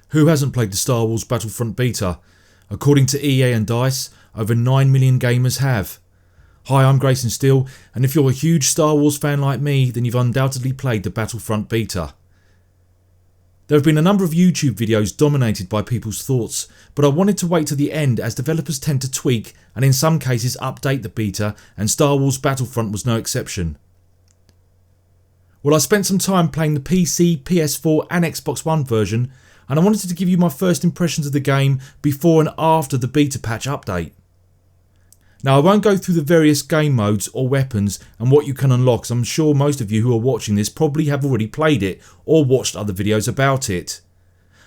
Who hasn't played the Star Wars Battlefront beta? According to EA and DICE, over 9 million gamers have. Hi, I'm Grayson Steele, and if you're a huge Star Wars fan like me, then you've undoubtedly played the Battlefront beta. There have been a number of YouTube videos dominated by people's thoughts, but I wanted to wait till the end as developers tend to tweak and in some cases update the beta, and Star Wars Battlefront was no exception. Well, I spent some time playing the PC, PS4 and Xbox One version, and I wanted to give you my first impressions of the game before and after the beta patch update. Now, I won't go through the various game modes or weapons and what you can unlock, as I'm sure most of you who are watching this probably have already played it or watched other videos about it.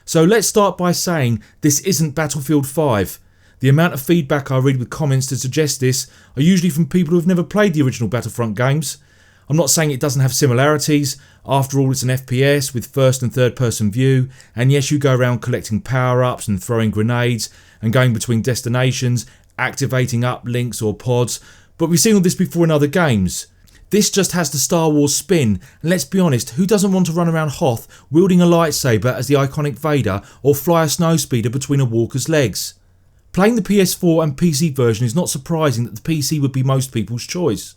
So let's start by saying this isn't Battlefield 5. The amount of feedback I read with comments to suggest this are usually from people who have never played the original Battlefront games. I'm not saying it doesn't have similarities, after all it's an FPS with first and third person view, and yes, you go around collecting power ups and throwing grenades and going between destinations, activating uplinks or pods, but we've seen all this before in other games. This just has the Star Wars spin, and let's be honest, who doesn't want to run around Hoth wielding a lightsaber as the iconic Vader or fly a snowspeeder between a walker's legs? Playing the PS4 and PC version is not surprising that the PC would be most people's choice.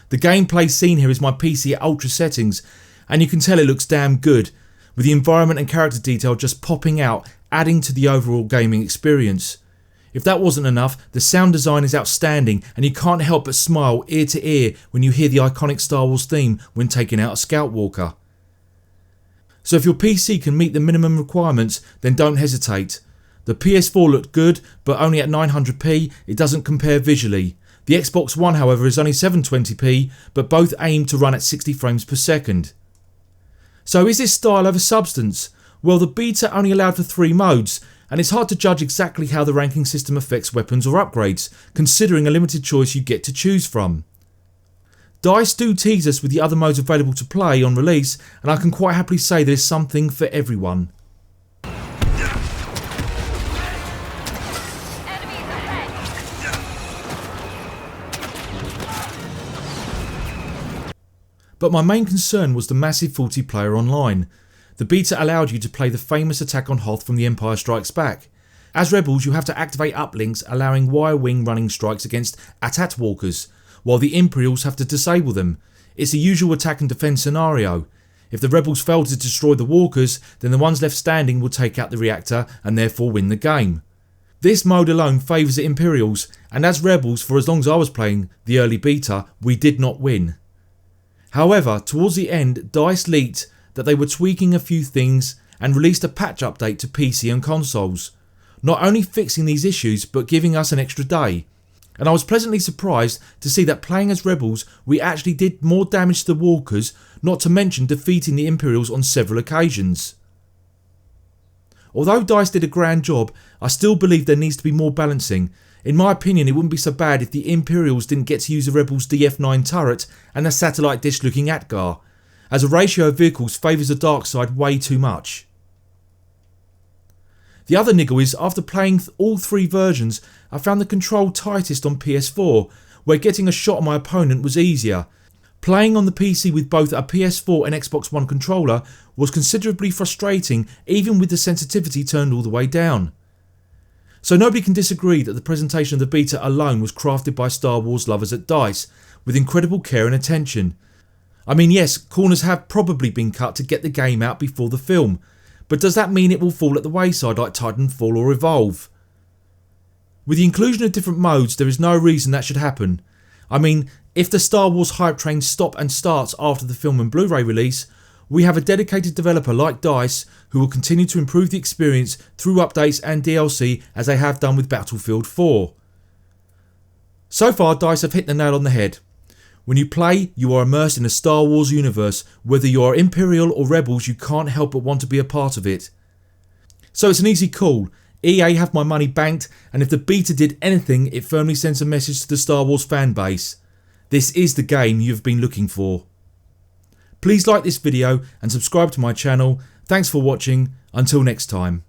The gameplay seen here is my PC at ultra settings, and you can tell it looks damn good, with the environment and character detail just popping out, adding to the overall gaming experience. If that wasn't enough, the sound design is outstanding, and you can't help but smile ear to ear when you hear the iconic Star Wars theme when taking out a Scout Walker. So if your PC can meet the minimum requirements, then don't hesitate. The PS4 looked good, but only at 900p, it doesn't compare visually. The Xbox One, however, is only 720p, but both aim to run at 60 frames per second. So is this style over substance? Well, the beta only allowed for 3 modes, and it's hard to judge exactly how the ranking system affects weapons or upgrades, considering a limited choice you get to choose from. DICE do tease us with the other modes available to play on release, and I can quite happily say there's something for everyone. But my main concern was the massive multiplayer online. The beta allowed you to play the famous attack on Hoth from The Empire Strikes Back. As rebels, you have to activate uplinks allowing Y-wing running strikes against AT-AT walkers, while the Imperials have to disable them. It's a usual attack and defence scenario. If the rebels fail to destroy the walkers, then the ones left standing will take out the reactor and therefore win the game. This mode alone favours the Imperials, and as rebels, for as long as I was playing the early beta, we did not win. However, towards the end, DICE leaked that they were tweaking a few things and released a patch update to PC and consoles, not only fixing these issues but giving us an extra day. And I was pleasantly surprised to see that playing as rebels we actually did more damage to the walkers, not to mention defeating the Imperials on several occasions. Although DICE did a grand job, I still believe there needs to be more balancing. In my opinion, it wouldn't be so bad if the Imperials didn't get to use the Rebels' DF9 turret and the satellite dish looking Atgar, as a ratio of vehicles favours the dark side way too much. The other niggle is, after playing all 3 versions, I found the control tightest on PS4, where getting a shot on my opponent was easier. Playing on the PC with both a PS4 and Xbox One controller was considerably frustrating, even with the sensitivity turned all the way down. So nobody can disagree that the presentation of the beta alone was crafted by Star Wars lovers at DICE, with incredible care and attention. I mean, yes, corners have probably been cut to get the game out before the film, but does that mean it will fall at the wayside like Titanfall or Evolve? With the inclusion of different modes, there is no reason that should happen. I mean, if the Star Wars hype train stops and starts after the film and Blu-ray release, we have a dedicated developer like DICE who will continue to improve the experience through updates and DLC as they have done with Battlefield 4. So far, DICE have hit the nail on the head. When you play, you are immersed in a Star Wars universe. Whether you are Imperial or Rebels, you can't help but want to be a part of it. So it's an easy call. EA have my money banked, and if the beta did anything, it firmly sends a message to the Star Wars fan base. This is the game you've been looking for. Please like this video and subscribe to my channel. Thanks for watching. Until next time.